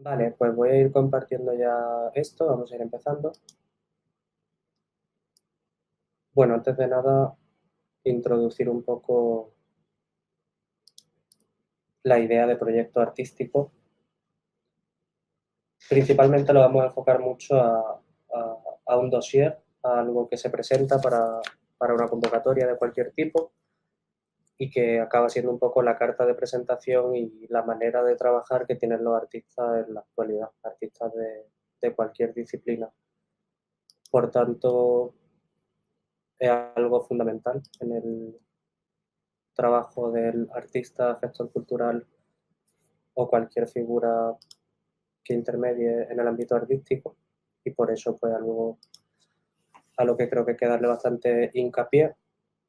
Vale, pues voy a ir compartiendo ya esto, vamos a ir empezando. Bueno, antes de nada, introducir un poco la idea de proyecto artístico. Principalmente lo vamos a enfocar mucho a un dossier, a algo que se presenta para una convocatoria de cualquier tipo y que acaba siendo un poco la carta de presentación y la manera de trabajar que tienen los artistas en la actualidad, artistas de cualquier disciplina. Por tanto, es algo fundamental en el trabajo del artista, gestor cultural o cualquier figura que intermedie en el ámbito artístico, y por eso pues algo a lo que creo que hay que darle bastante hincapié.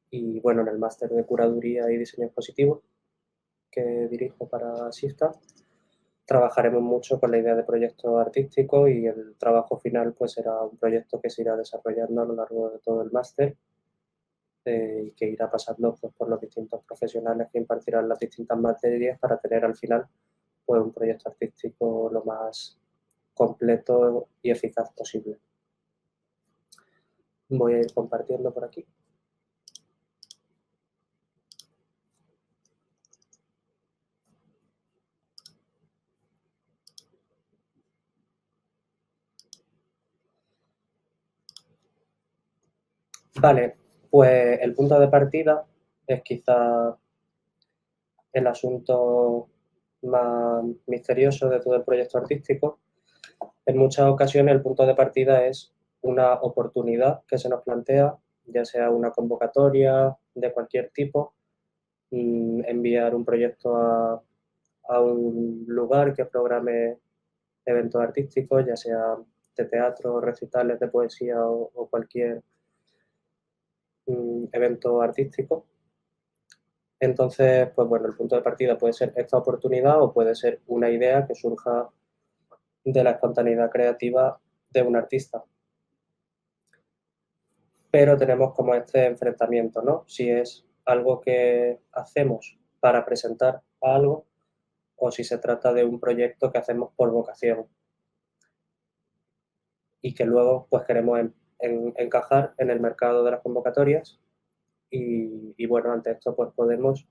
Y bueno, en el máster de curaduría y diseño expositivo que dirijo para SIFTA, trabajaremos mucho con la idea de proyecto artístico y el trabajo final pues será un proyecto que se irá desarrollando a lo largo de todo el máster y que irá pasando pues, por los distintos profesionales que impartirán las distintas materias para tener al final pues, un proyecto artístico lo más completo y eficaz posible. Voy a ir compartiendo por aquí. Vale, pues el punto de partida es quizá el asunto más misterioso de todo el proyecto artístico. En muchas ocasiones el punto de partida es una oportunidad que se nos plantea, ya sea una convocatoria de cualquier tipo, enviar un proyecto a un lugar que programe eventos artísticos, ya sea de teatro, recitales de poesía o cualquier evento artístico. Entonces, pues bueno, el punto de partida puede ser esta oportunidad o puede ser una idea que surja de la espontaneidad creativa de un artista. Pero tenemos como este enfrentamiento, ¿no? Si es algo que hacemos para presentar algo o si se trata de un proyecto que hacemos por vocación y que luego pues queremos encajar en el mercado de las convocatorias y bueno, ante esto pues podemos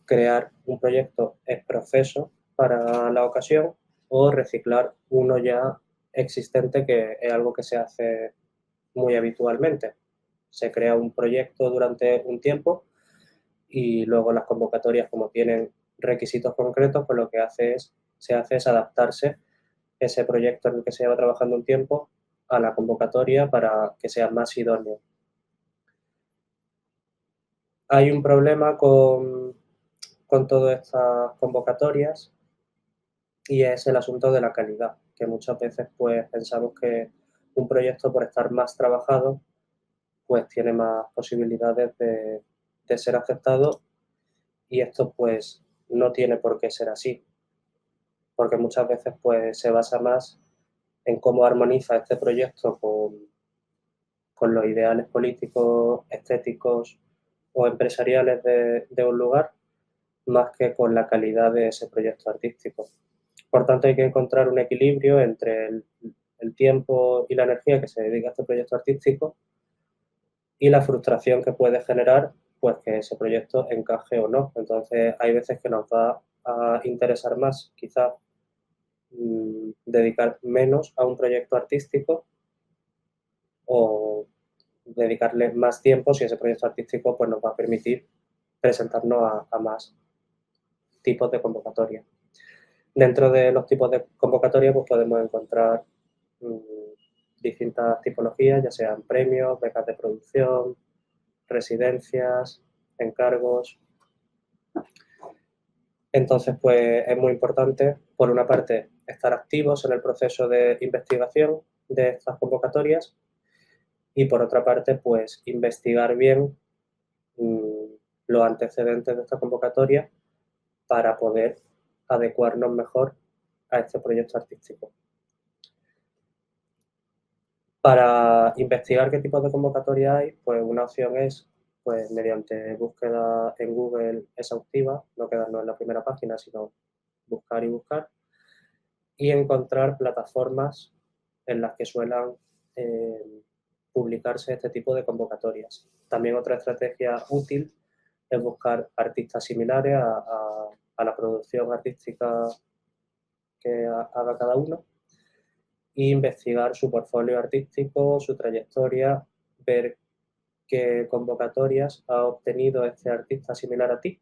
crear un proyecto ex profeso para la ocasión o reciclar uno ya existente, que es algo que se hace muy habitualmente. Se crea un proyecto durante un tiempo y luego las convocatorias, como tienen requisitos concretos, pues lo que se hace es adaptarse ese proyecto en el que se lleva trabajando un tiempo a la convocatoria para que sea más idóneo. Hay un problema con todas estas convocatorias y es el asunto de la calidad, que muchas veces pues pensamos que un proyecto, por estar más trabajado, pues tiene más posibilidades de ser aceptado, y esto pues no tiene por qué ser así, porque muchas veces pues se basa más en cómo armoniza este proyecto con los ideales políticos, estéticos o empresariales de un lugar, más que con la calidad de ese proyecto artístico. Por tanto, hay que encontrar un equilibrio entre el tiempo y la energía que se dedica a este proyecto artístico y la frustración que puede generar pues que ese proyecto encaje o no. Entonces, hay veces que nos va a interesar más quizás dedicar menos a un proyecto artístico o dedicarle más tiempo si ese proyecto artístico pues, nos va a permitir presentarnos a más tipos de convocatoria. Dentro de los tipos de convocatoria pues podemos encontrar distintas tipologías, ya sean premios, becas de producción, residencias, encargos. Entonces, pues es muy importante, por una parte, estar activos en el proceso de investigación de estas convocatorias y, por otra parte, pues investigar bien los antecedentes de esta convocatoria para poder adecuarnos mejor a este proyecto artístico. Para investigar qué tipos de convocatoria hay, pues una opción es pues mediante búsqueda en Google exhaustiva, no quedarnos en la primera página, sino buscar y buscar, y encontrar plataformas en las que suelan publicarse este tipo de convocatorias. También otra estrategia útil es buscar artistas similares a la producción artística que haga cada uno e investigar su portfolio artístico, su trayectoria, ver qué convocatorias ha obtenido este artista similar a ti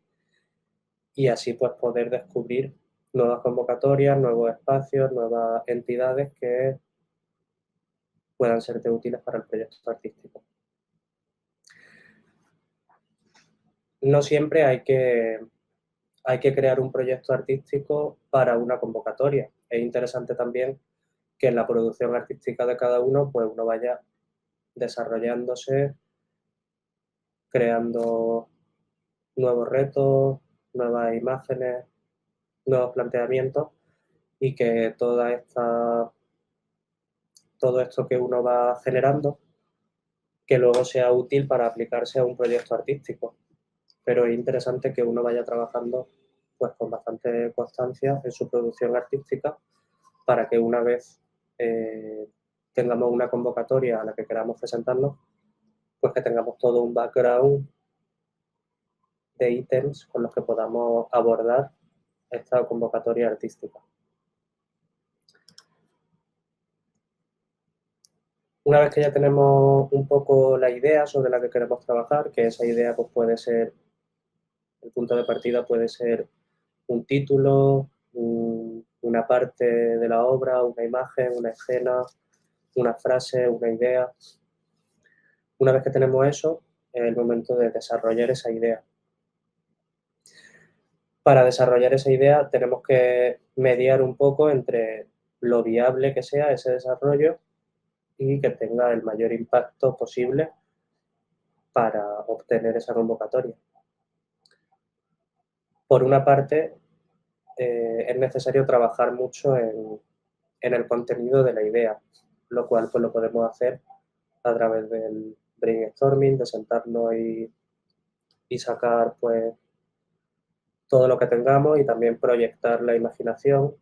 y así pues poder descubrir nuevas convocatorias, nuevos espacios, nuevas entidades que puedan serte útiles para el proyecto artístico. No siempre hay que crear un proyecto artístico para una convocatoria. Es interesante también que en la producción artística de cada uno, pues uno vaya desarrollándose, creando nuevos retos, nuevas imágenes, nuevos planteamientos y que todo esto que uno va generando, que luego sea útil para aplicarse a un proyecto artístico. Pero es interesante que uno vaya trabajando pues con bastante constancia en su producción artística para que una vez tengamos una convocatoria a la que queramos presentarnos, pues que tengamos todo un background de ítems con los que podamos abordar esta convocatoria artística. Una vez que ya tenemos un poco la idea sobre la que queremos trabajar, que esa idea pues puede ser, el punto de partida puede ser un título, una parte de la obra, una imagen, una escena, una frase, una idea. Una vez que tenemos eso, es el momento de desarrollar esa idea. Para desarrollar esa idea tenemos que mediar un poco entre lo viable que sea ese desarrollo y que tenga el mayor impacto posible para obtener esa convocatoria. Por una parte, es necesario trabajar mucho en el contenido de la idea, lo cual pues lo podemos hacer a través del brainstorming, de sentarnos y sacar pues todo lo que tengamos y también proyectar la imaginación,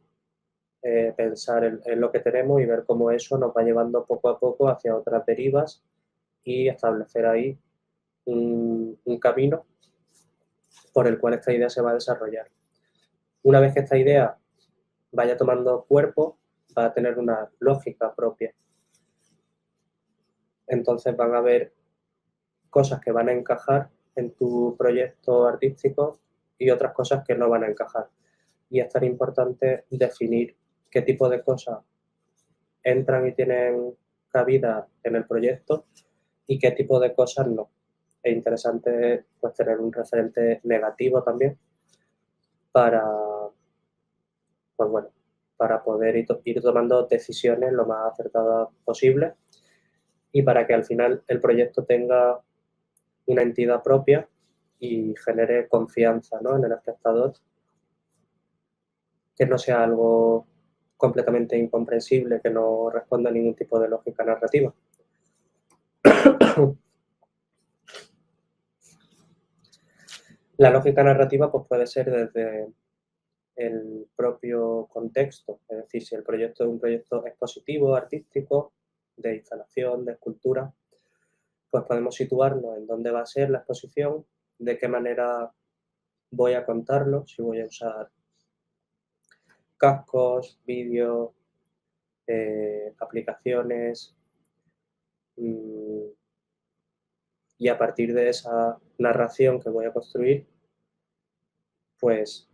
pensar en lo que tenemos y ver cómo eso nos va llevando poco a poco hacia otras derivas y establecer ahí un camino por el cual esta idea se va a desarrollar. Una vez que esta idea vaya tomando cuerpo, va a tener una lógica propia. Entonces van a haber cosas que van a encajar en tu proyecto artístico y otras cosas que no van a encajar. Y es tan importante definir qué tipo de cosas entran y tienen cabida en el proyecto y qué tipo de cosas no. Es interesante pues, tener un referente negativo también para, pues, bueno, para poder ir tomando decisiones lo más acertadas posible y para que al final el proyecto tenga una entidad propia y genere confianza, ¿no?, en el espectador, que no sea algo completamente incomprensible, que no responda a ningún tipo de lógica narrativa. La lógica narrativa pues, puede ser desde el propio contexto, es decir, si el proyecto es un proyecto expositivo, artístico, de instalación, de escultura, pues podemos situarnos en dónde va a ser la exposición, de qué manera voy a contarlo, si voy a usar cascos, vídeos, aplicaciones, y a partir de esa narración que voy a construir, pues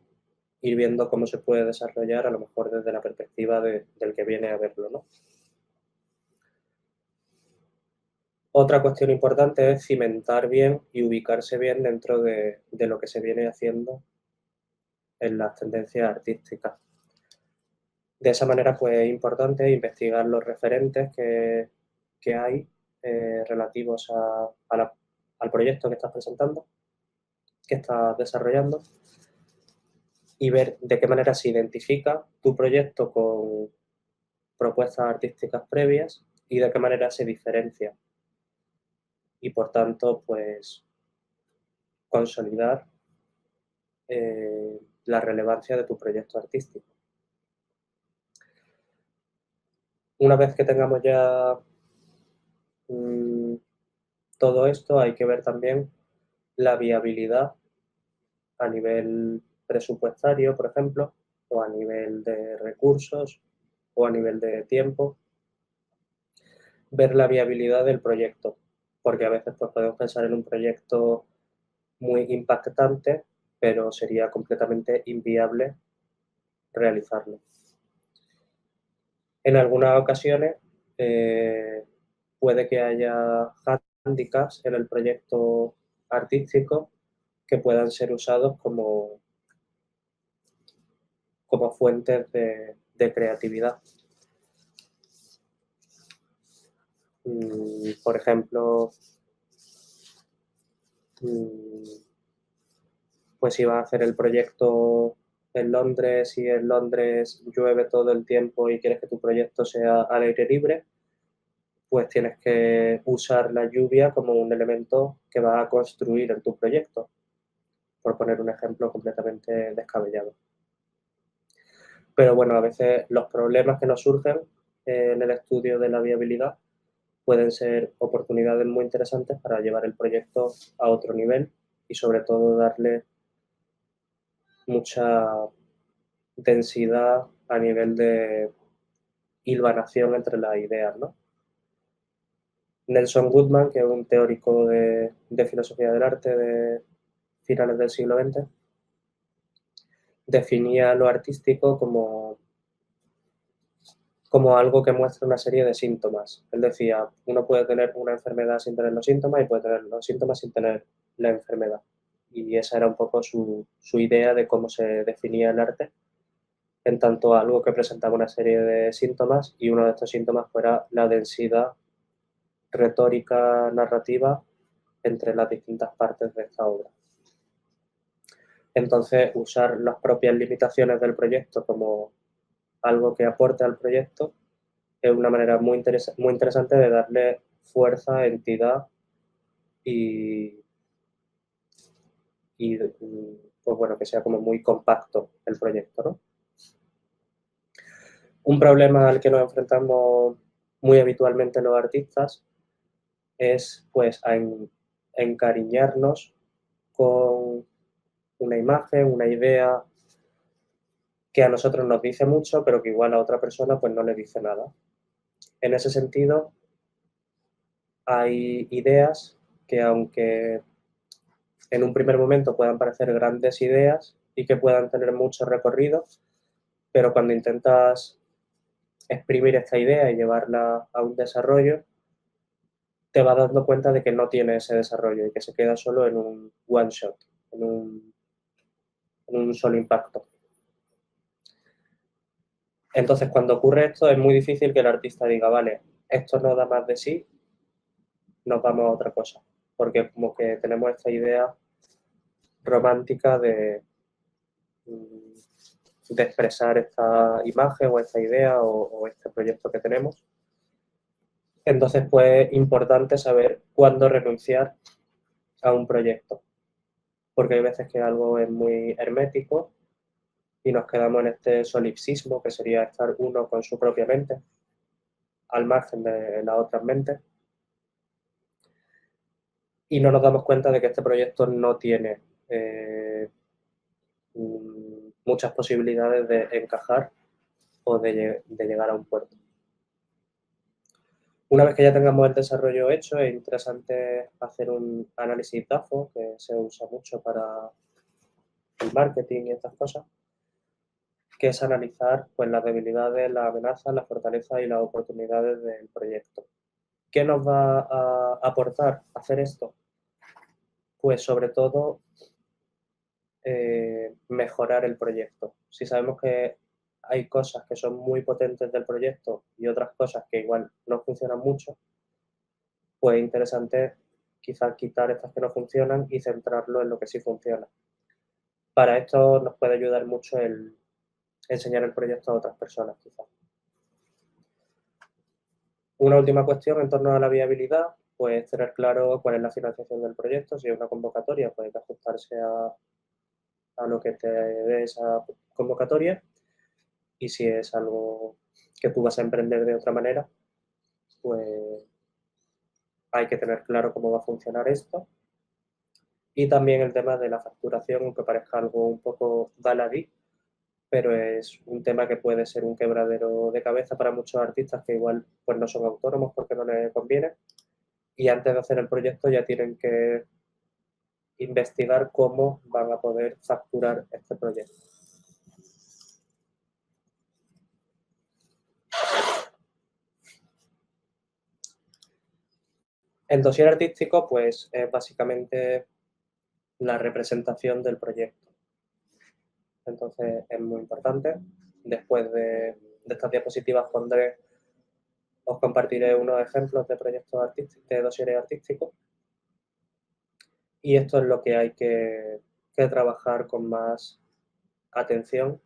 ir viendo cómo se puede desarrollar, a lo mejor desde la perspectiva del que viene a verlo, ¿no? Otra cuestión importante es cimentar bien y ubicarse bien dentro de lo que se viene haciendo en las tendencias artísticas. De esa manera, pues es importante investigar los referentes que hay relativos al proyecto que estás presentando, que estás desarrollando, y ver de qué manera se identifica tu proyecto con propuestas artísticas previas y de qué manera se diferencia. Y por tanto, pues consolidar la relevancia de tu proyecto artístico. Una vez que tengamos ya todo esto, hay que ver también la viabilidad a nivel presupuestario, por ejemplo, o a nivel de recursos, o a nivel de tiempo. Ver la viabilidad del proyecto, porque a veces pues, podemos pensar en un proyecto muy impactante, pero sería completamente inviable realizarlo. En algunas ocasiones puede que haya hándicaps en el proyecto artístico que puedan ser usados como fuentes de creatividad. Por ejemplo, pues si vas a hacer el proyecto en Londres y en Londres llueve todo el tiempo y quieres que tu proyecto sea al aire libre, pues tienes que usar la lluvia como un elemento que va a construir en tu proyecto, por poner un ejemplo completamente descabellado. Pero bueno, a veces los problemas que nos surgen en el estudio de la viabilidad pueden ser oportunidades muy interesantes para llevar el proyecto a otro nivel y sobre todo darle mucha densidad a nivel de hilvanación entre las ideas, ¿no? Nelson Goodman, que es un teórico de filosofía del arte de finales del siglo XX, definía lo artístico como algo que muestra una serie de síntomas. Él decía, uno puede tener una enfermedad sin tener los síntomas y puede tener los síntomas sin tener la enfermedad. Y esa era un poco su idea de cómo se definía el arte, en tanto algo que presentaba una serie de síntomas y uno de estos síntomas fuera la densidad retórica narrativa entre las distintas partes de esta obra. Entonces, usar las propias limitaciones del proyecto como algo que aporte al proyecto es una manera muy interesante de darle fuerza, entidad y pues bueno, que sea como muy compacto el proyecto, ¿no? Un problema al que nos enfrentamos muy habitualmente los artistas es pues a encariñarnos con una imagen, una idea que a nosotros nos dice mucho, pero que igual a otra persona pues no le dice nada. En ese sentido, hay ideas que aunque en un primer momento puedan parecer grandes ideas y que puedan tener mucho recorrido, pero cuando intentas exprimir esta idea y llevarla a un desarrollo, te vas dando cuenta de que no tiene ese desarrollo y que se queda solo en un one shot, en un solo impacto. Entonces, cuando ocurre esto, es muy difícil que el artista diga, vale, esto no da más de sí, nos vamos a otra cosa. Porque como que tenemos esta idea romántica de expresar esta imagen o esta idea o este proyecto que tenemos. Entonces, pues es importante saber cuándo renunciar a un proyecto. Porque hay veces que algo es muy hermético y nos quedamos en este solipsismo, que sería estar uno con su propia mente, al margen de las otras mentes, y no nos damos cuenta de que este proyecto no tiene muchas posibilidades de encajar o de llegar a un puerto. Una vez que ya tengamos el desarrollo hecho, es interesante hacer un análisis DAFO, que se usa mucho para el marketing y estas cosas, que es analizar pues, las debilidades, las amenazas, las fortalezas y las oportunidades del proyecto. ¿Qué nos va a aportar hacer esto? Pues sobre todo mejorar el proyecto. Si sabemos que hay cosas que son muy potentes del proyecto y otras cosas que igual no funcionan mucho, pues es interesante quizás quitar estas que no funcionan y centrarlo en lo que sí funciona. Para esto nos puede ayudar mucho el enseñar el proyecto a otras personas, quizás. Una última cuestión en torno a la viabilidad, pues tener claro cuál es la financiación del proyecto. Si es una convocatoria, pues hay que ajustarse a lo que te dé esa convocatoria, y si es algo que tú vas a emprender de otra manera, pues hay que tener claro cómo va a funcionar esto. Y también el tema de la facturación, aunque parezca algo un poco baladí, pero es un tema que puede ser un quebradero de cabeza para muchos artistas que igual pues no son autónomos porque no les conviene, y antes de hacer el proyecto ya tienen que investigar cómo van a poder facturar este proyecto. El dossier artístico pues es básicamente la representación del proyecto. Entonces es muy importante. Después de estas diapositivas os compartiré unos ejemplos de proyectos artísticos, de dosieres artísticos, y esto es lo que hay que trabajar con más atención,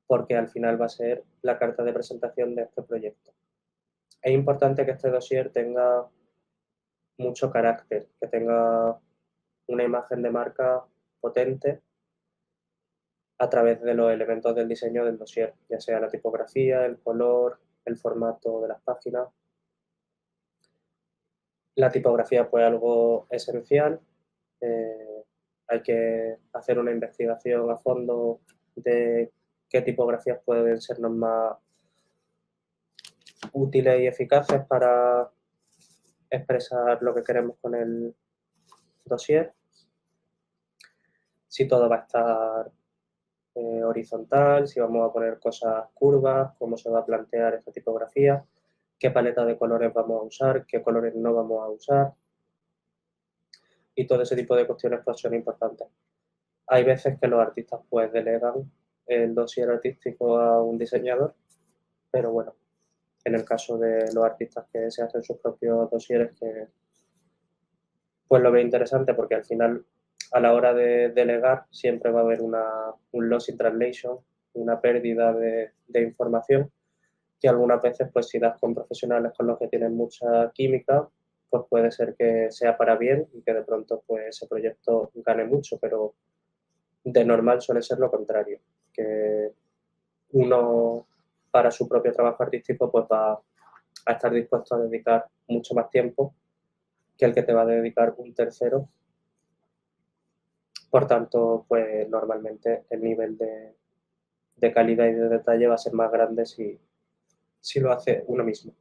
porque al final va a ser la carta de presentación de este proyecto. Es importante que este dossier tenga mucho carácter, que tenga una imagen de marca potente a través de los elementos del diseño del dossier, ya sea la tipografía, el color, el formato de las páginas. La tipografía pues algo esencial. Hay que hacer una investigación a fondo de qué tipografías pueden sernos más útiles y eficaces para expresar lo que queremos con el dossier. Si todo va a estar horizontal, si vamos a poner cosas curvas, cómo se va a plantear esta tipografía, qué paleta de colores vamos a usar, qué colores no vamos a usar, y todo ese tipo de cuestiones pues son importantes. Hay veces que los artistas pues delegan el dossier artístico a un diseñador, pero bueno, en el caso de los artistas que se hacen sus propios dossieres, que pues lo veo interesante porque al final a la hora de delegar siempre va a haber un loss in translation, una pérdida de información, que algunas veces pues si das con profesionales con los que tienen mucha química, pues puede ser que sea para bien y que de pronto pues ese proyecto gane mucho, pero de normal suele ser lo contrario, que uno para su propio trabajo artístico pues va a estar dispuesto a dedicar mucho más tiempo que el que te va a dedicar un tercero. Por tanto, pues normalmente el nivel de calidad y de detalle va a ser más grande si lo hace uno mismo.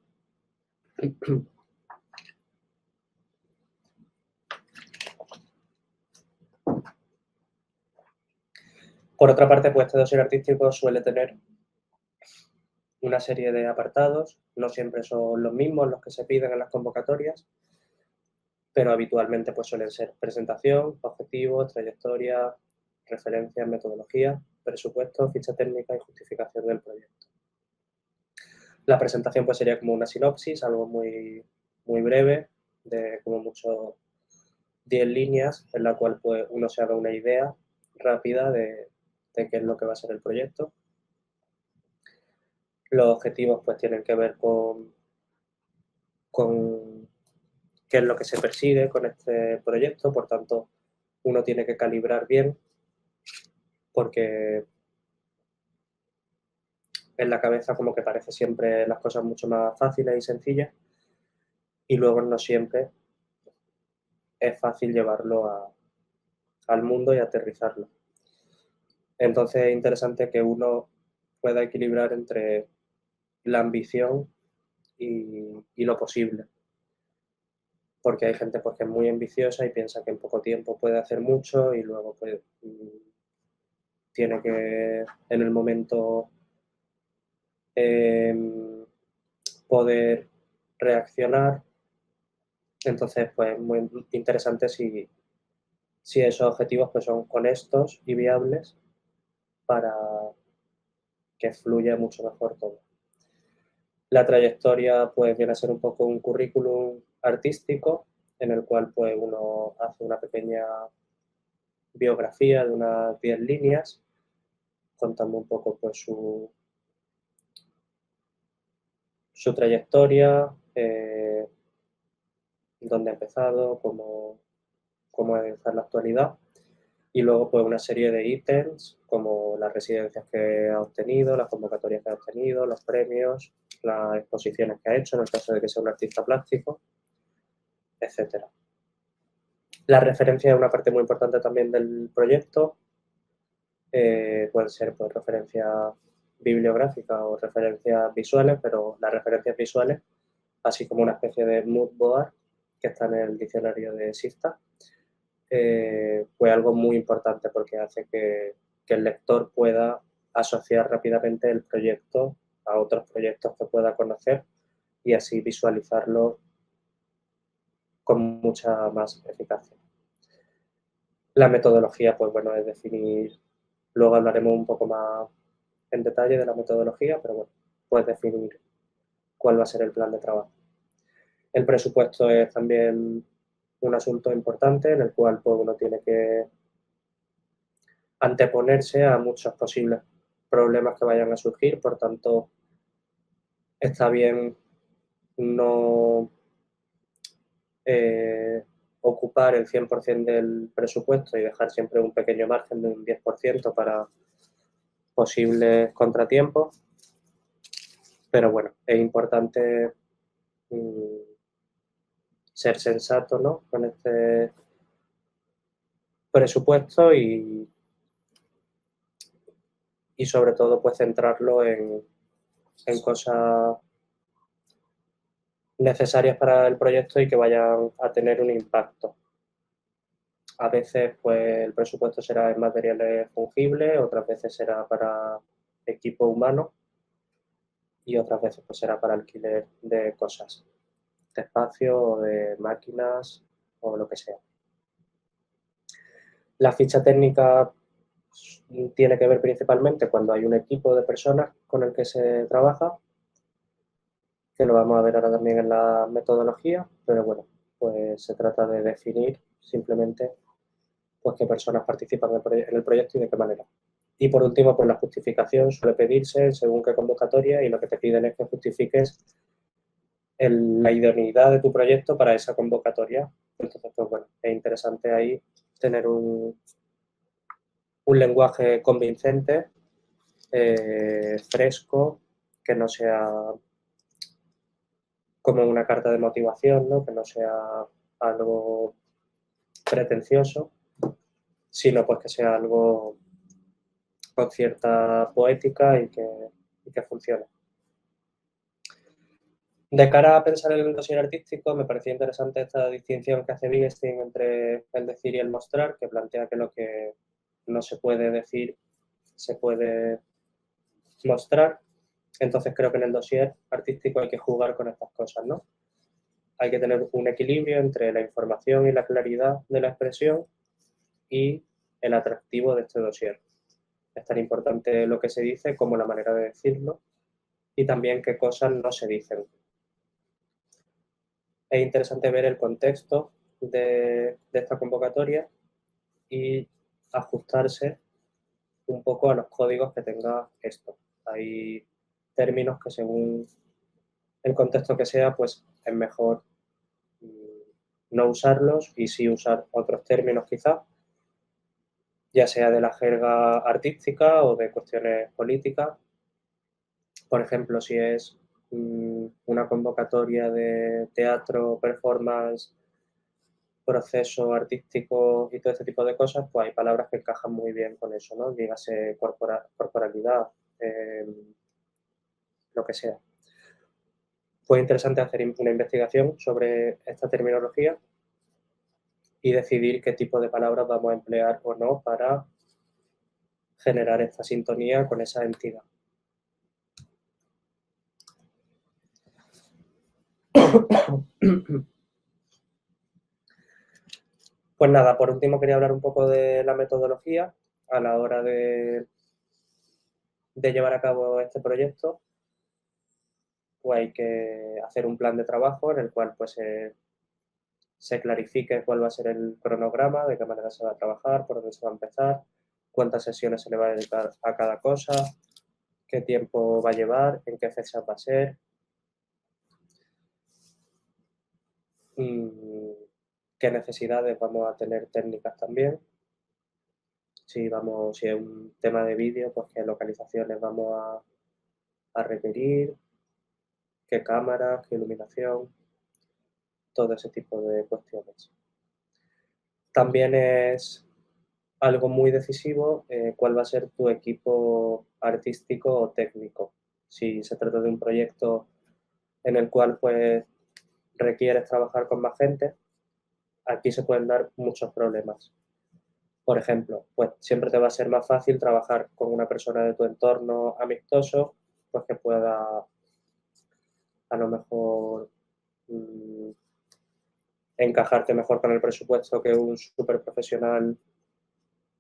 Por otra parte, pues este dossier artístico suele tener una serie de apartados, no siempre son los mismos los que se piden en las convocatorias, pero habitualmente pues suelen ser presentación, objetivos, trayectoria, referencias, metodología, presupuesto, ficha técnica y justificación del proyecto. La presentación pues sería como una sinopsis, algo muy, muy breve, de como mucho 10 líneas, en la cual pues uno se haga una idea rápida de qué es lo que va a ser el proyecto. Los objetivos pues tienen que ver con qué es lo que se persigue con este proyecto, por tanto uno tiene que calibrar bien, porque en la cabeza como que parece siempre las cosas mucho más fáciles y sencillas, y luego no siempre es fácil llevarlo al mundo y aterrizarlo. Entonces es interesante que uno pueda equilibrar entre la ambición y lo posible, porque hay gente pues, que es muy ambiciosa y piensa que en poco tiempo puede hacer mucho y luego pues, tiene que en el momento poder reaccionar. Entonces, pues muy interesante si esos objetivos pues, son honestos y viables para que fluya mucho mejor todo. La trayectoria pues viene a ser un poco un currículum artístico en el cual pues uno hace una pequeña biografía de unas 10 líneas contando un poco pues su trayectoria, dónde ha empezado, cómo es en la actualidad. Y luego pues una serie de ítems como las residencias que ha obtenido, las convocatorias que ha obtenido, los premios, las exposiciones que ha hecho en el caso de que sea un artista plástico, etcétera. La referencia es una parte muy importante también del proyecto. Pueden ser pues, referencias bibliográficas o referencias visuales, pero las referencias visuales, así como una especie de mood board que está en el diccionario de SIFTA, fue algo muy importante porque hace que el lector pueda asociar rápidamente el proyecto a otros proyectos que pueda conocer y así visualizarlo con mucha más eficacia. La metodología, pues bueno, es definir, luego hablaremos un poco más en detalle de la metodología, pero bueno, puedes definir cuál va a ser el plan de trabajo. El presupuesto es también un asunto importante en el cual pues, uno tiene que anteponerse a muchos posibles problemas que vayan a surgir, por tanto, está bien no ocupar el 100% del presupuesto y dejar siempre un pequeño margen de un 10% para posibles contratiempos, pero bueno, es importante ser sensato, ¿no? Con este presupuesto y sobre todo pues centrarlo en cosas necesarias para el proyecto y que vayan a tener un impacto. A veces pues el presupuesto será en materiales fungibles, otras veces será para equipo humano y otras veces pues será para alquiler de cosas, de espacio o de máquinas o lo que sea. La ficha técnica tiene que ver principalmente cuando hay un equipo de personas con el que se trabaja, que lo vamos a ver ahora también en la metodología, pero bueno, pues se trata de definir simplemente pues qué personas participan en el proyecto y de qué manera. Y por último, pues la justificación suele pedirse según qué convocatoria y lo que te piden es que justifiques la idoneidad de tu proyecto para esa convocatoria. Entonces, pues bueno, es interesante ahí tener un lenguaje convincente, fresco, que no sea como una carta de motivación, ¿no? Que no sea algo pretencioso, sino pues que sea algo con cierta poética y que funcione. De cara a pensar en el dossier artístico, me parecía interesante esta distinción que hace Wittgenstein entre el decir y el mostrar, que plantea que lo que no se puede decir se puede mostrar. Entonces creo que en el dossier artístico hay que jugar con estas cosas, ¿no? Hay que tener un equilibrio entre la información y la claridad de la expresión y el atractivo de este dossier. Es tan importante lo que se dice como la manera de decirlo y también qué cosas no se dicen. Es interesante ver el contexto de esta convocatoria y ajustarse un poco a los códigos que tenga esto. Hay términos que según el contexto que sea, pues es mejor no usarlos y sí usar otros términos quizás, ya sea de la jerga artística o de cuestiones políticas. Por ejemplo, si es una convocatoria de teatro, performance, proceso artístico y todo este tipo de cosas, pues hay palabras que encajan muy bien con eso, ¿no? Dígase corporalidad, lo que sea. Fue interesante hacer una investigación sobre esta terminología y decidir qué tipo de palabras vamos a emplear o no para generar esta sintonía con esa entidad. Pues nada, por último quería hablar un poco de la metodología a la hora de llevar a cabo este proyecto. Pues hay que hacer un plan de trabajo en el cual pues se clarifique cuál va a ser el cronograma, de qué manera se va a trabajar, por dónde se va a empezar, cuántas sesiones se le va a dedicar a cada cosa, qué tiempo va a llevar, en qué fechas va a ser, qué necesidades vamos a tener técnicas también. Si es un tema de vídeo, pues qué localizaciones vamos a requerir, qué cámaras, qué iluminación, todo ese tipo de cuestiones. También es algo muy decisivo cuál va a ser tu equipo artístico o técnico. Si se trata de un proyecto en el cual pues requieres trabajar con más gente, aquí se pueden dar muchos problemas. Por ejemplo, pues siempre te va a ser más fácil trabajar con una persona de tu entorno amistoso, pues que pueda a lo mejor encajarte mejor con el presupuesto que un súper profesional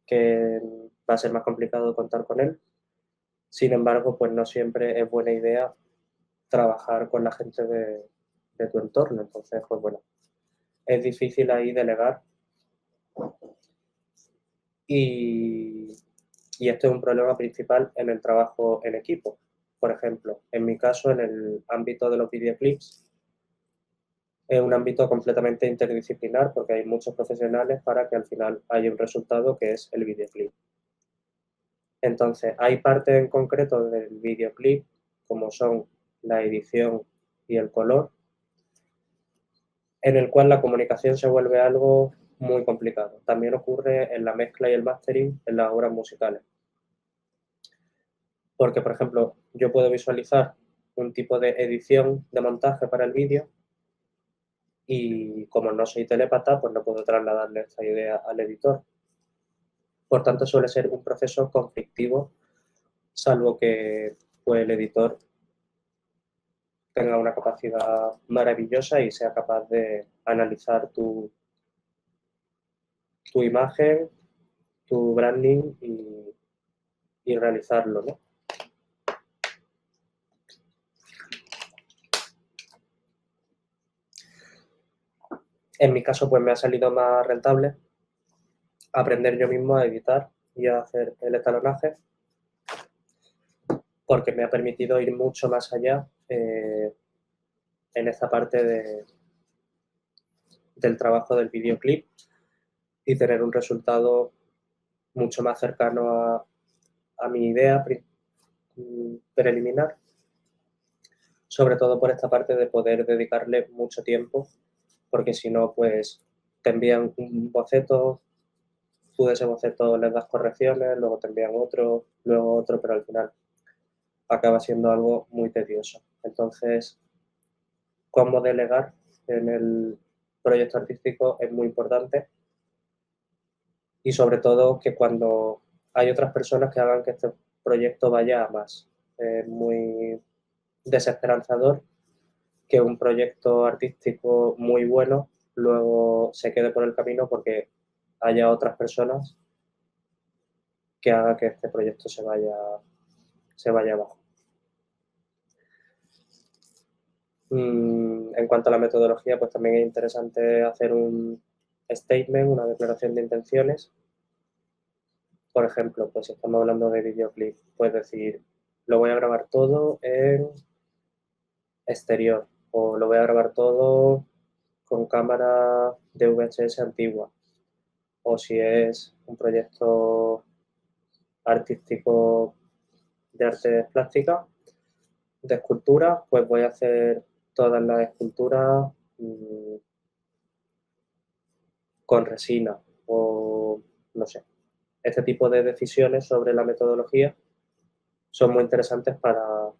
que va a ser más complicado contar con él. Sin embargo, pues no siempre es buena idea trabajar con la gente de tu entorno. Entonces, pues bueno, es difícil ahí delegar y esto es un problema principal en el trabajo en equipo. Por ejemplo, en mi caso, en el ámbito de los videoclips, es un ámbito completamente interdisciplinar porque hay muchos profesionales para que al final haya un resultado que es el videoclip. Entonces, hay partes en concreto del videoclip, como son la edición y el color, en el cual la comunicación se vuelve algo muy complicado. También ocurre en la mezcla y el mastering en las obras musicales. Porque, por ejemplo, yo puedo visualizar un tipo de edición de montaje para el vídeo y como no soy telépata, pues no puedo trasladarle esta idea al editor. Por tanto, suele ser un proceso conflictivo, salvo que pues, el editor tenga una capacidad maravillosa y sea capaz de analizar tu imagen, tu branding y realizarlo, ¿no? En mi caso, pues me ha salido más rentable aprender yo mismo a editar y a hacer el escalonaje porque me ha permitido ir mucho más allá en esta parte del trabajo del videoclip y tener un resultado mucho más cercano a mi idea preliminar, sobre todo por esta parte de poder dedicarle mucho tiempo, porque si no, pues te envían un boceto, tú de ese boceto les das correcciones, luego te envían otro, luego otro, pero al final acaba siendo algo muy tedioso. Entonces, cómo delegar en el proyecto artístico es muy importante y sobre todo que cuando hay otras personas que hagan que este proyecto vaya a más. Es muy desesperanzador que un proyecto artístico muy bueno luego se quede por el camino porque haya otras personas que haga que este proyecto se vaya abajo. En cuanto a la metodología, pues también es interesante hacer un statement, una declaración de intenciones. Por ejemplo, pues si estamos hablando de videoclip, puedes decir, lo voy a grabar todo en exterior o lo voy a grabar todo con cámara de VHS antigua. O si es un proyecto artístico de artes plásticas, de escultura, pues voy a hacer todas las esculturas con resina o no sé. Este tipo de decisiones sobre la metodología son muy interesantes para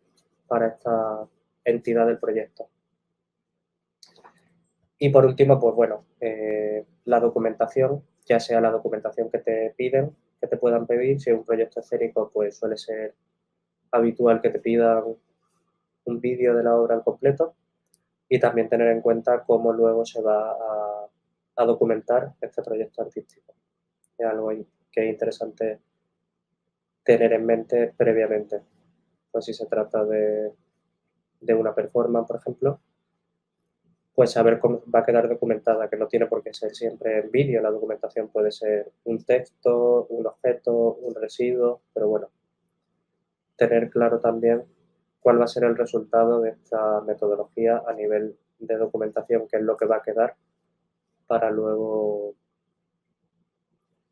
esta entidad del proyecto. Y por último, pues bueno, la documentación, ya sea la documentación que te piden, que te puedan pedir, si es un proyecto escénico, pues suele ser habitual que te pidan un vídeo de la obra al completo y también tener en cuenta cómo luego se va a documentar este proyecto artístico. Es algo que es interesante tener en mente previamente. Pues si se trata de una performance, por ejemplo, pues saber cómo va a quedar documentada, que no tiene por qué ser siempre en vídeo, la documentación puede ser un texto, un objeto, un residuo, pero bueno, tener claro también cuál va a ser el resultado de esta metodología a nivel de documentación, qué es lo que va a quedar para luego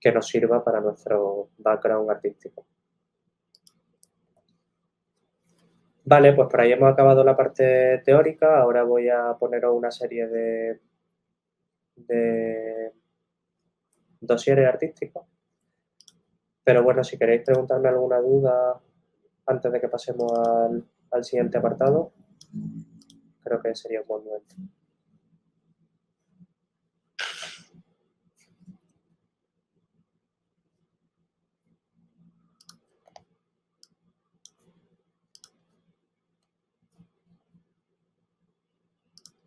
que nos sirva para nuestro background artístico. Vale, pues por ahí hemos acabado la parte teórica. Ahora voy a poneros una serie de dosieres artísticos. Pero bueno, si queréis preguntarme alguna duda antes de que pasemos al siguiente apartado, creo que sería un buen momento.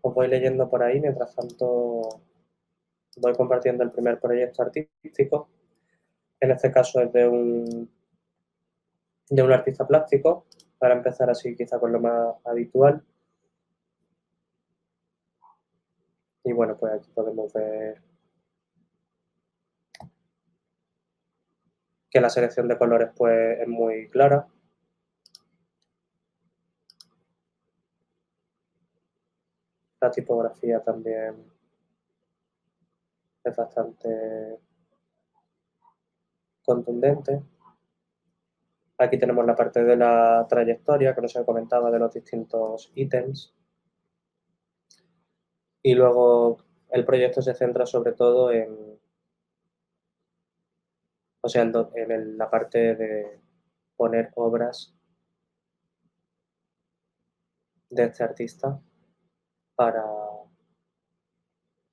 Os voy leyendo por ahí, mientras tanto voy compartiendo el primer proyecto artístico. En este caso es de un artista plástico, para empezar así quizá con lo más habitual. Y bueno, pues aquí podemos ver que la selección de colores pues es muy clara. La tipografía también es bastante contundente. Aquí tenemos la parte de la trayectoria que nos comentaba de los distintos ítems. Y luego el proyecto se centra sobre todo en la parte de poner obras de este artista para,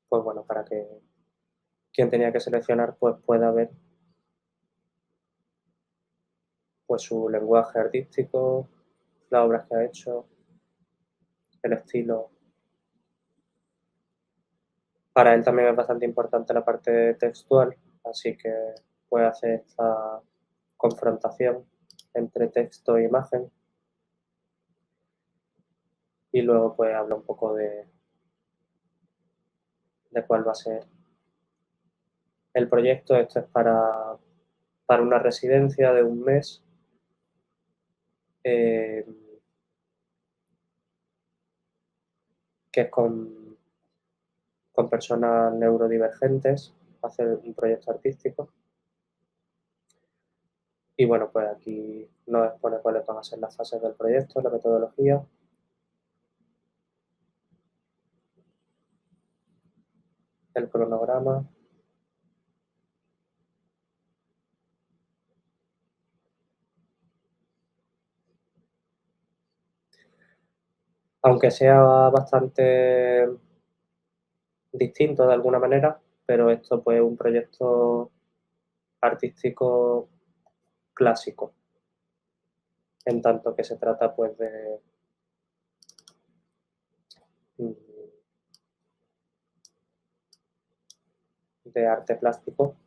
pues bueno, para que quien tenía que seleccionar pues pueda ver pues su lenguaje artístico, las obras que ha hecho, el estilo. Para él también es bastante importante la parte textual, así que puede hacer esta confrontación entre texto e imagen. Y luego pues habla un poco de cuál va a ser el proyecto. Esto es para una residencia de un mes. Que es con personas neurodivergentes, hacer un proyecto artístico. Y bueno, pues aquí nos expone cuáles van a ser las fases del proyecto, la metodología. El cronograma. Aunque sea bastante distinto de alguna manera, pero esto pues es un proyecto artístico clásico, en tanto que se trata pues de arte plástico.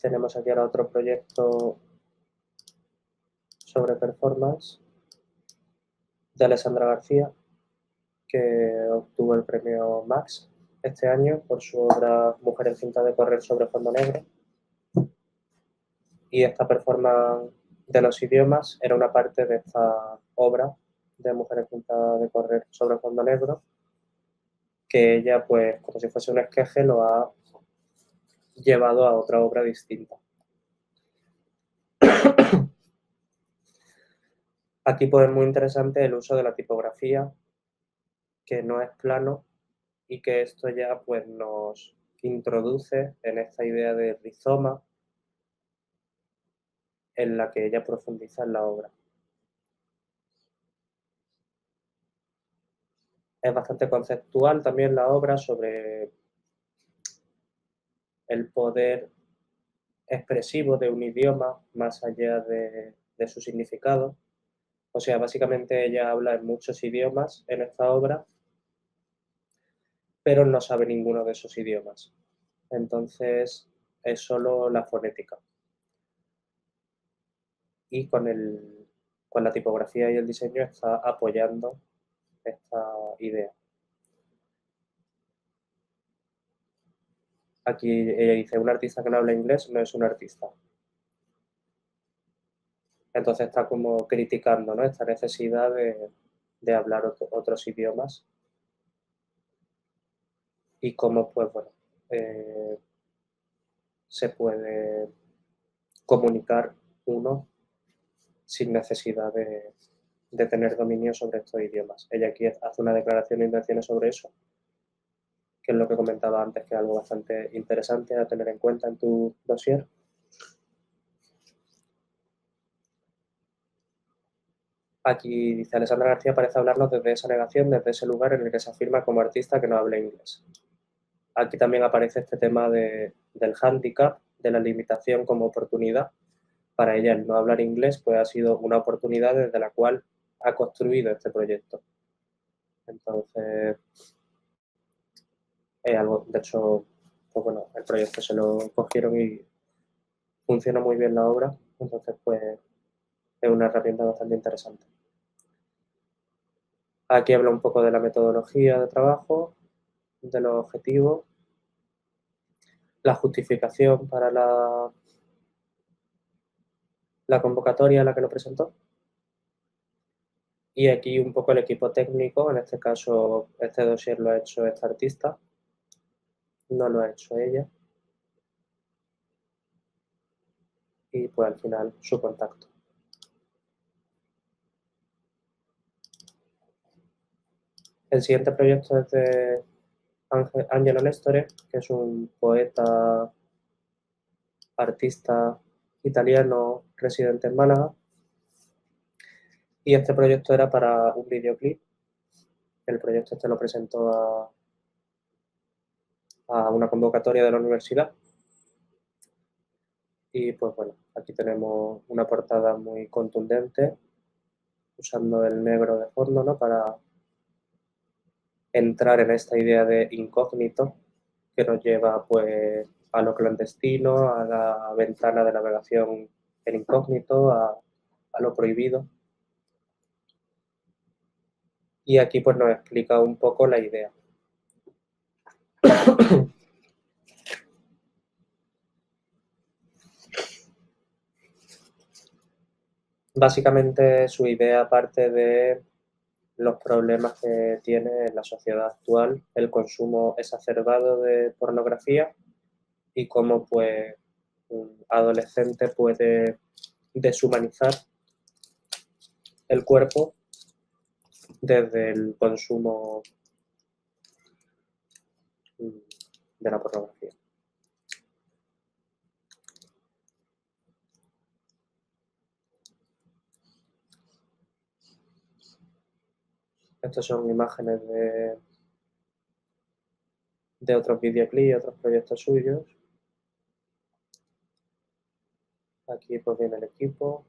Tenemos aquí ahora otro proyecto sobre performance de Alessandra García, que obtuvo el premio Max este año por su obra Mujer en cinta de correr sobre fondo negro. Y esta performance de los idiomas era una parte de esta obra de Mujer en cinta de correr sobre fondo negro, que ella, pues, como si fuese un esqueje, lo ha llevado a otra obra distinta. Aquí pues es muy interesante el uso de la tipografía, que no es plano, y que esto ya pues nos introduce en esta idea de rizoma en la que ella profundiza en la obra. Es bastante conceptual también la obra sobre el poder expresivo de un idioma más allá de su significado. O sea, básicamente ella habla en muchos idiomas en esta obra, pero no sabe ninguno de esos idiomas. Entonces es solo la fonética. Y con la tipografía y el diseño está apoyando esta idea. Aquí ella dice, un artista que no habla inglés no es un artista. Entonces está como criticando, ¿no?, esta necesidad de hablar otros idiomas. y cómo, pues bueno, se puede comunicar uno sin necesidad de tener dominio sobre estos idiomas. Ella aquí hace una declaración de intenciones sobre eso, que es lo que comentaba antes, que es algo bastante interesante a tener en cuenta en tu dossier. Aquí dice Alessandra García parece hablarnos desde esa negación, desde ese lugar en el que se afirma como artista que no habla inglés. Aquí también aparece este tema del hándicap, de la limitación como oportunidad. Para ella el no hablar inglés pues ha sido una oportunidad desde la cual ha construido este proyecto. Entonces, es algo, de hecho, pues bueno, el proyecto se lo cogieron y funciona muy bien la obra, entonces pues es una herramienta bastante interesante. Aquí habla un poco de la metodología de trabajo, de los objetivos, la justificación para la convocatoria a la que lo presentó. Y aquí un poco el equipo técnico, en este caso este dossier lo ha hecho esta artista, no lo ha hecho ella. Y pues al final su contacto. El siguiente proyecto es de Angelo Nestore, que es un poeta, artista italiano residente en Málaga. Y este proyecto era para un videoclip. El proyecto este lo presentó a una convocatoria de la universidad. Y pues bueno, aquí tenemos una portada muy contundente, usando el negro de fondo, ¿no? Para entrar en esta idea de incógnito que nos lleva pues a lo clandestino, a la ventana de navegación en incógnito, a lo prohibido. Y aquí pues nos explica un poco la idea. Básicamente su idea parte de los problemas que tiene en la sociedad actual el consumo exacerbado de pornografía y cómo pues un adolescente puede deshumanizar el cuerpo desde el consumo de la pornografía. Estas son imágenes de otros videoclips, otros proyectos suyos. Aquí pues viene el equipo.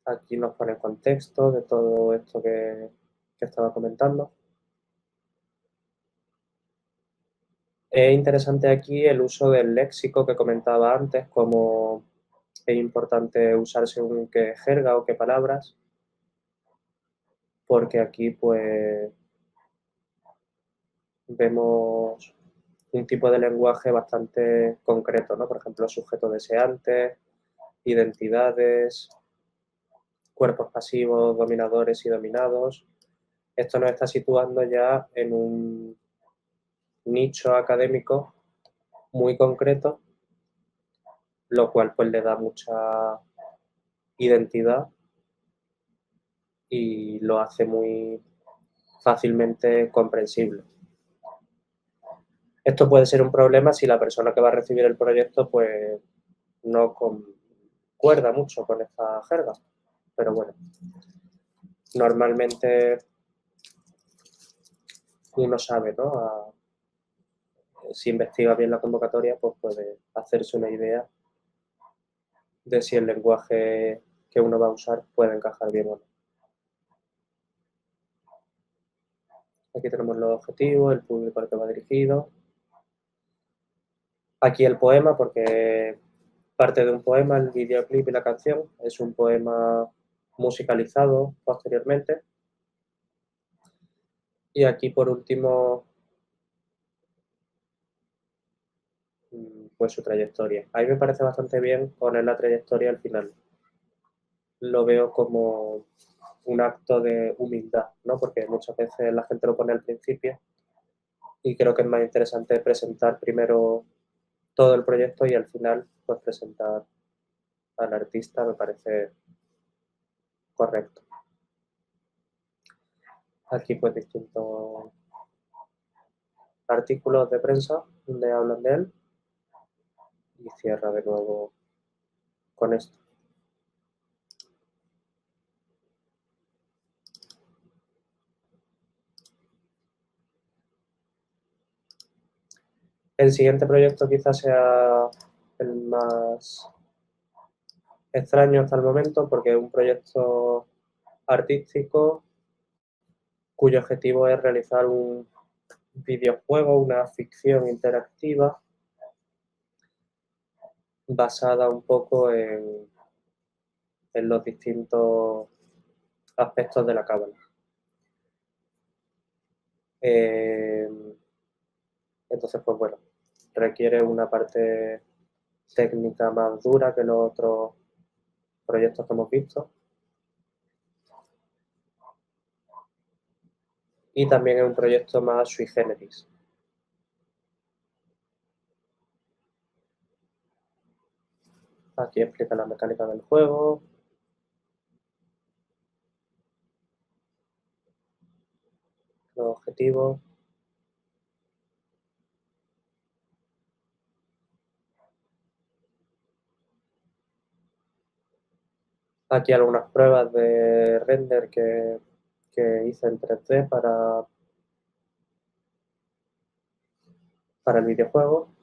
Aquí nos pone el contexto de todo esto que estaba comentando. Es interesante aquí el uso del léxico que comentaba antes, como es importante usar según qué jerga o qué palabras, porque aquí pues vemos un tipo de lenguaje bastante concreto, ¿no? Por ejemplo, sujetos deseantes, identidades, cuerpos pasivos, dominadores y dominados. Esto nos está situando ya en un nicho académico muy concreto, lo cual pues le da mucha identidad y lo hace muy fácilmente comprensible. Esto puede ser un problema si la persona que va a recibir el proyecto pues no concuerda mucho con esta jerga, pero bueno, normalmente uno sabe, ¿no? Si investiga bien la convocatoria, pues puede hacerse una idea de si el lenguaje que uno va a usar puede encajar bien o no. Aquí tenemos los objetivos, el público al que va dirigido. Aquí el poema, porque parte de un poema, el videoclip y la canción. Es un poema musicalizado posteriormente. Y aquí, por último, pues su trayectoria. A mí me parece bastante bien poner la trayectoria al final. Lo veo como un acto de humildad, ¿no? Porque muchas veces la gente lo pone al principio y creo que es más interesante presentar primero todo el proyecto y al final pues presentar al artista, me parece correcto. Aquí pues distintos artículos de prensa donde hablan de él y cierra de nuevo con esto. El siguiente proyecto quizás sea el más extraño hasta el momento porque es un proyecto artístico cuyo objetivo es realizar un videojuego, una ficción interactiva basada un poco en los distintos aspectos de la cábala. Entonces, pues bueno, requiere una parte técnica más dura que los otros proyectos que hemos visto. Y también es un proyecto más sui generis. Aquí explica la mecánica del juego. Los objetivos. Aquí algunas pruebas de render que hice en 3D para el videojuego.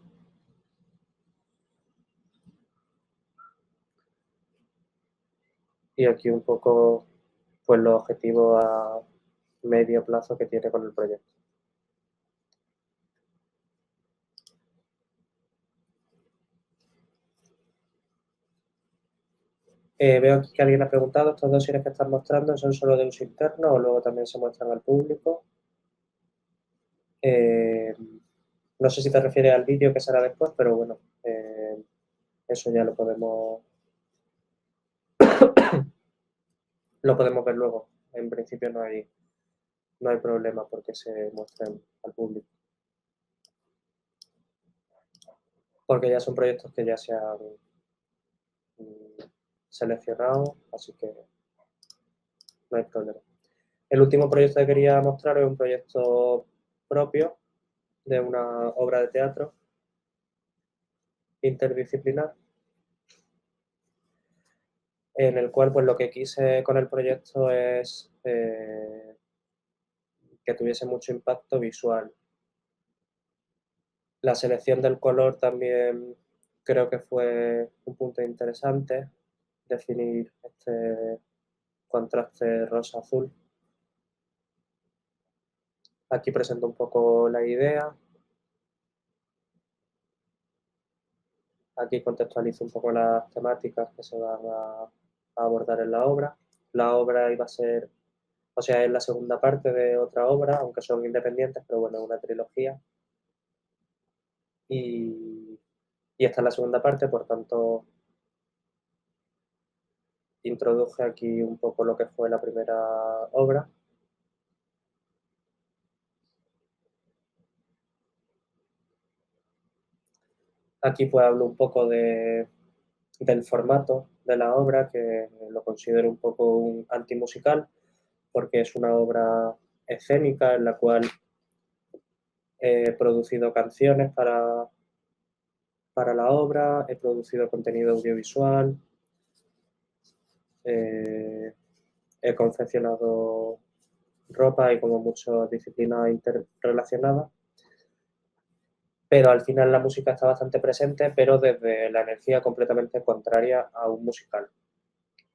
Y aquí un poco pues los objetivos a medio plazo que tiene con el proyecto. Veo aquí que alguien ha preguntado, ¿estos dosieres que están mostrando son solo de uso interno o luego también se muestran al público? No sé si te refieres al vídeo que será después, pero bueno, eso ya lo podemos ver luego. En principio no hay problema porque se muestren al público. Porque ya son proyectos que ya se han seleccionado, así que no hay problema. El último proyecto que quería mostrar es un proyecto propio de una obra de teatro interdisciplinar, en el cual pues lo que quise con el proyecto es que tuviese mucho impacto visual. La selección del color también creo que fue un punto interesante, definir este contraste rosa-azul. Aquí presento un poco la idea. Aquí contextualizo un poco las temáticas que se van a abordar en la obra. La obra iba a ser, o sea, es la segunda parte de otra obra, aunque son independientes, pero bueno, es una trilogía. Y esta es la segunda parte, por tanto, introduje aquí un poco lo que fue la primera obra. Aquí pues hablo un poco del formato de la obra, que lo considero un poco un antimusical, porque es una obra escénica en la cual he producido canciones para la obra, he producido contenido audiovisual, he confeccionado ropa y como muchas disciplinas interrelacionadas, pero al final la música está bastante presente, pero desde la energía completamente contraria a un musical,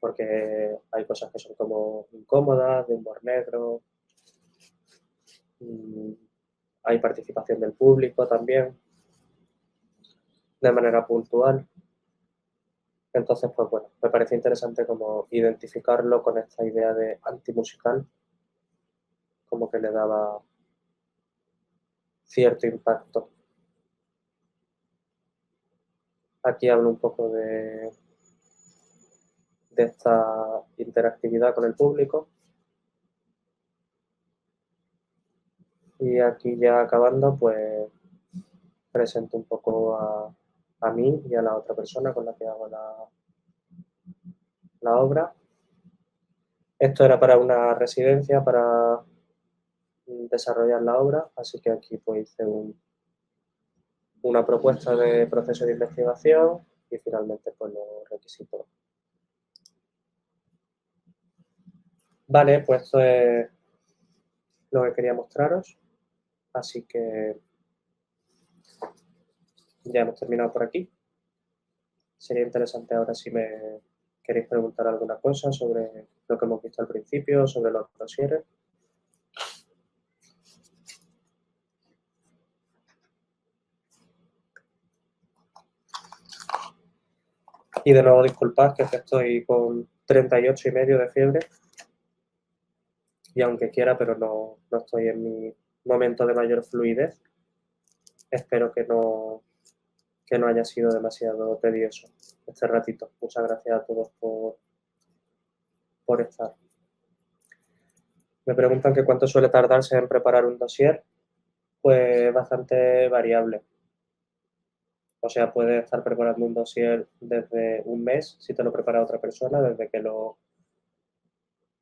porque hay cosas que son como incómodas, de humor negro, hay participación del público también, de manera puntual. Entonces, pues bueno, me parece interesante como identificarlo con esta idea de antimusical, como que le daba cierto impacto. Aquí hablo un poco de esta interactividad con el público. Y aquí ya acabando, pues presento un poco a mí y a la otra persona con la que hago la obra. Esto era para una residencia, para desarrollar la obra, así que aquí pues hice una propuesta de proceso de investigación y finalmente pues los requisitos. Vale, pues esto es lo que quería mostraros, así que ya hemos terminado por aquí. Sería interesante ahora si me queréis preguntar alguna cosa sobre lo que hemos visto al principio, sobre los dosieres. Y de nuevo disculpad que estoy con 38,5 de fiebre y aunque quiera, pero no estoy en mi momento de mayor fluidez. Espero que no haya sido demasiado tedioso este ratito. Muchas gracias a todos por estar. Me preguntan que cuánto suele tardarse en preparar un dossier. Pues bastante variable. O sea, puedes estar preparando un dossier desde un mes si te lo prepara otra persona, desde que lo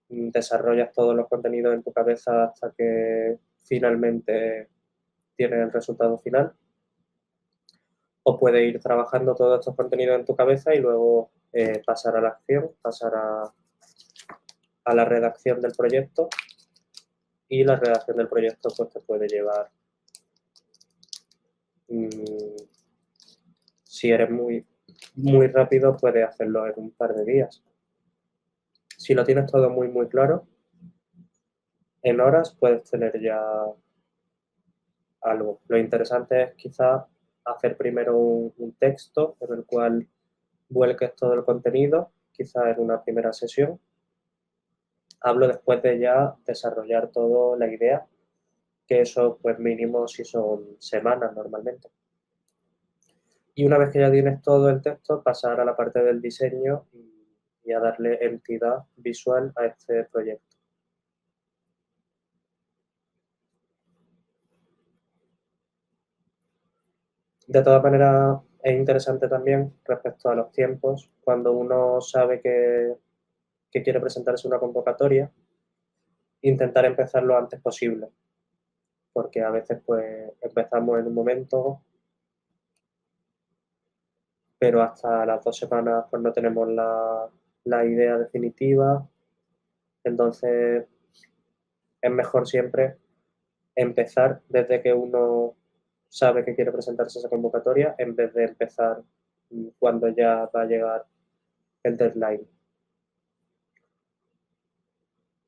desarrollas todos los contenidos en tu cabeza hasta que finalmente tienes el resultado final. O puedes ir trabajando todos estos contenidos en tu cabeza y luego pasar a la acción, pasar a la redacción del proyecto. Y la redacción del proyecto pues te puede llevar, si eres muy rápido, puedes hacerlo en un par de días. Si lo tienes todo muy claro, en horas puedes tener ya algo. Lo interesante es quizá hacer primero un texto en el cual vuelques todo el contenido, quizá en una primera sesión. Hablo después de ya desarrollar toda la idea, que eso pues mínimo si son semanas normalmente. Y una vez que ya tienes todo el texto, pasar a la parte del diseño y a darle entidad visual a este proyecto. De todas maneras, es interesante también respecto a los tiempos, cuando uno sabe que quiere presentarse una convocatoria, intentar empezar lo antes posible, porque a veces pues empezamos en un momento, pero hasta las 2 semanas pues no tenemos la idea definitiva, entonces es mejor siempre empezar desde que uno sabe que quiere presentarse esa convocatoria en vez de empezar cuando ya va a llegar el deadline.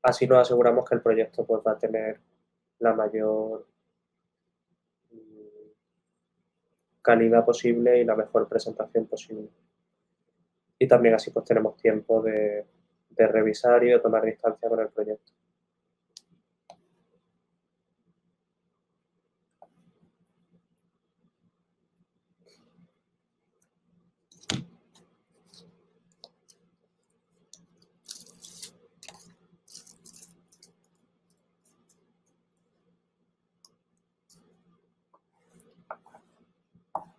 Así nos aseguramos que el proyecto pues, va a tener la mayor calidad posible y la mejor presentación posible. Y también así pues tenemos tiempo de revisar y de tomar distancia con el proyecto.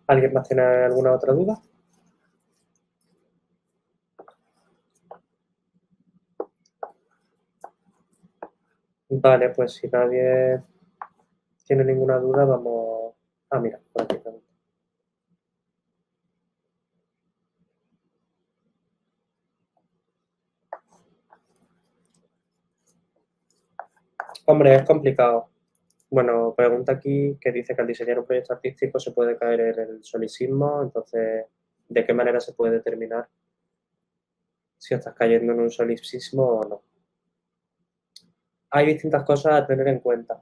¿Alguien más tiene alguna otra duda? Vale, pues si nadie tiene ninguna duda, vamos... Ah, mira, por aquí también. Hombre, es complicado. Bueno, pregunta aquí que dice que al diseñar un proyecto artístico se puede caer en el solipsismo, entonces, ¿de qué manera se puede determinar si estás cayendo en un solipsismo o no? Hay distintas cosas a tener en cuenta.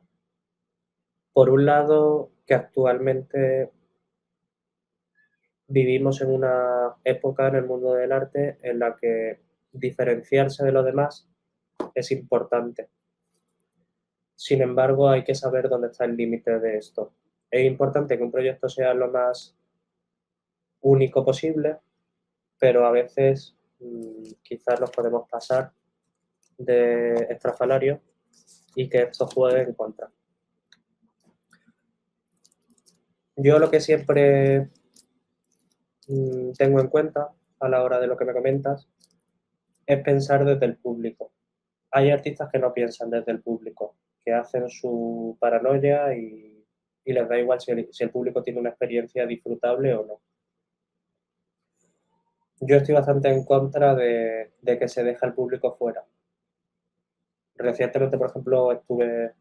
Por un lado, que actualmente vivimos en una época en el mundo del arte en la que diferenciarse de lo demás es importante. Sin embargo, hay que saber dónde está el límite de esto. Es importante que un proyecto sea lo más único posible, pero a veces quizás nos podemos pasar de estrafalario y que esto juegue en contra. Yo lo que siempre tengo en cuenta a la hora de lo que me comentas es pensar desde el público. Hay artistas que no piensan desde el público, que hacen su paranoia y les da igual si el público tiene una experiencia disfrutable o no. Yo estoy bastante en contra de que se deja al público fuera. Recientemente, por ejemplo, estuve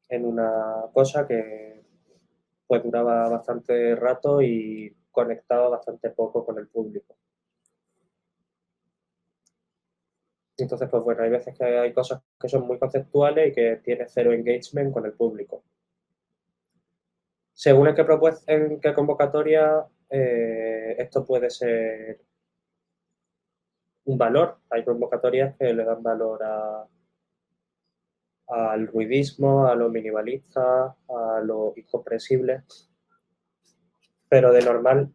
en una cosa que pues duraba bastante rato y conectaba bastante poco con el público. Entonces, pues bueno, hay veces que hay cosas que son muy conceptuales y que tiene cero engagement con el público. Según en qué convocatoria, esto puede ser un valor. Hay convocatorias que le dan valor al ruidismo, a lo minimalista, a lo incomprensible, pero de normal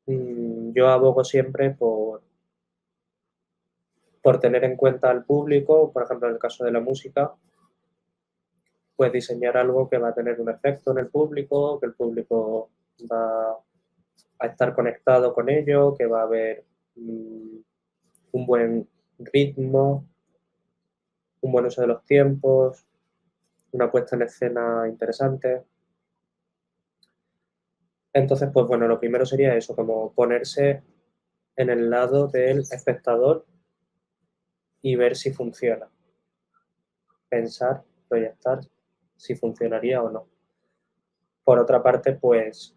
yo abogo siempre por tener en cuenta al público, por ejemplo, en el caso de la música, pues diseñar algo que va a tener un efecto en el público, que el público va a estar conectado con ello, que va a haber un buen ritmo, un buen uso de los tiempos, una puesta en escena interesante. Entonces, pues bueno, lo primero sería eso, como ponerse en el lado del espectador y ver si funciona. Pensar, proyectar si funcionaría o no. Por otra parte, pues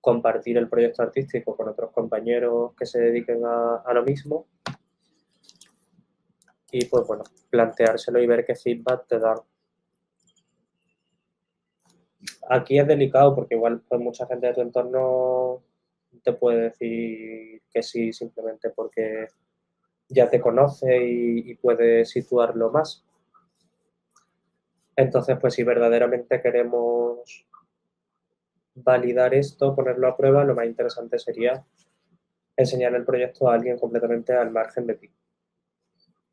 compartir el proyecto artístico con otros compañeros que se dediquen a lo mismo y pues bueno, planteárselo y ver qué feedback te dan. Aquí es delicado porque igual pues mucha gente de tu entorno te puede decir que sí simplemente porque ya te conoce y puede situarlo más. Entonces, pues si verdaderamente queremos validar esto, ponerlo a prueba, lo más interesante sería enseñar el proyecto a alguien completamente al margen de ti.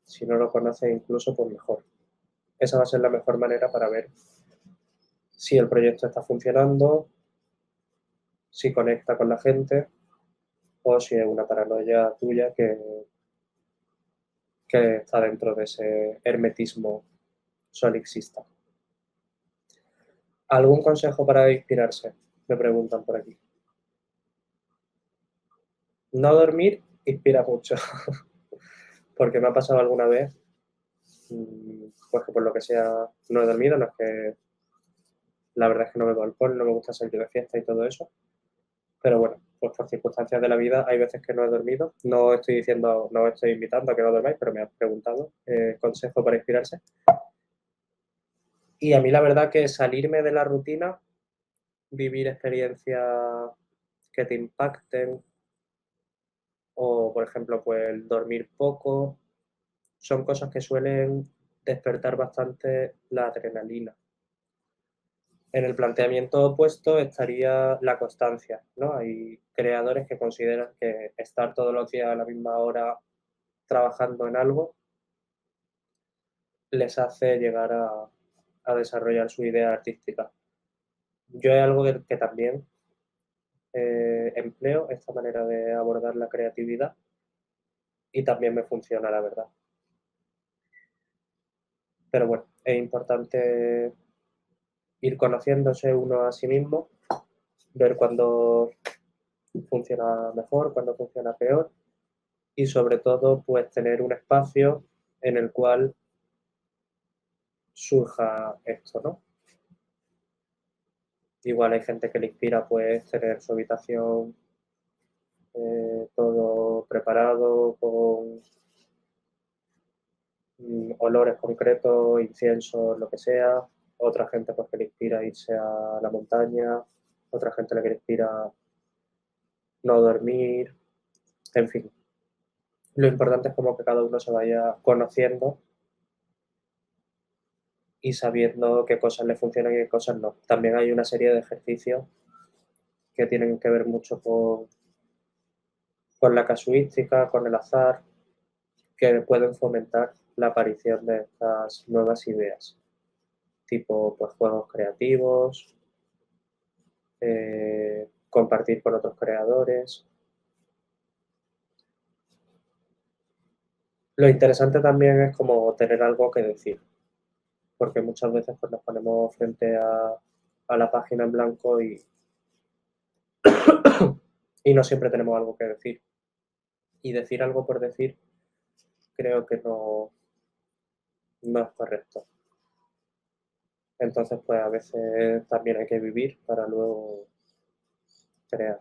Si no lo conoce incluso, pues mejor. Esa va a ser la mejor manera para ver si el proyecto está funcionando, si conecta con la gente o si es una paranoia tuya que está dentro de ese hermetismo solipsista. ¿Algún consejo para inspirarse? Me preguntan por aquí. No dormir inspira mucho, porque me ha pasado alguna vez, pues que por lo que sea no he dormido, no es que la verdad es que no bebo alcohol, no me gusta salir de fiesta y todo eso, pero bueno, pues por circunstancias de la vida hay veces que no he dormido. No estoy diciendo, no estoy invitando a que no dormáis, pero me has preguntado consejo para inspirarse. Y a mí la verdad que salirme de la rutina, vivir experiencias que te impacten o, por ejemplo, pues el dormir poco, son cosas que suelen despertar bastante la adrenalina. En el planteamiento opuesto estaría la constancia, ¿no? Hay creadores que consideran que estar todos los días a la misma hora trabajando en algo les hace llegar a desarrollar su idea artística. Yo es algo que también empleo, esta manera de abordar la creatividad, y también me funciona, la verdad. Pero bueno, es importante ir conociéndose uno a sí mismo, ver cuándo funciona mejor, cuándo funciona peor y sobre todo pues tener un espacio en el cual surja esto, ¿no? Igual hay gente que le inspira pues tener su habitación todo preparado con olores concretos, incienso, lo que sea. Otra gente pues que le inspira irse a la montaña, otra gente le que le inspira no dormir, en fin. Lo importante es como que cada uno se vaya conociendo y sabiendo qué cosas le funcionan y qué cosas no. También hay una serie de ejercicios que tienen que ver mucho con la casuística, con el azar, que pueden fomentar la aparición de estas nuevas ideas, tipo pues juegos creativos, compartir con otros creadores. Lo interesante también es como tener algo que decir, porque muchas veces pues, nos ponemos frente a la página en blanco y no siempre tenemos algo que decir. Y decir algo por decir creo que no es correcto. Entonces, pues a veces también hay que vivir para luego crear.